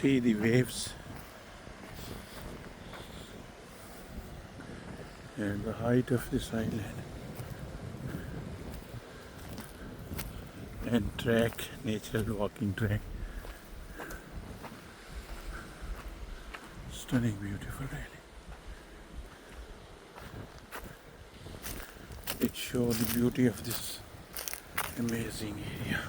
see the waves and the height of this island and track, natural walking track. Stunning, beautiful really. It shows the beauty of this amazing area.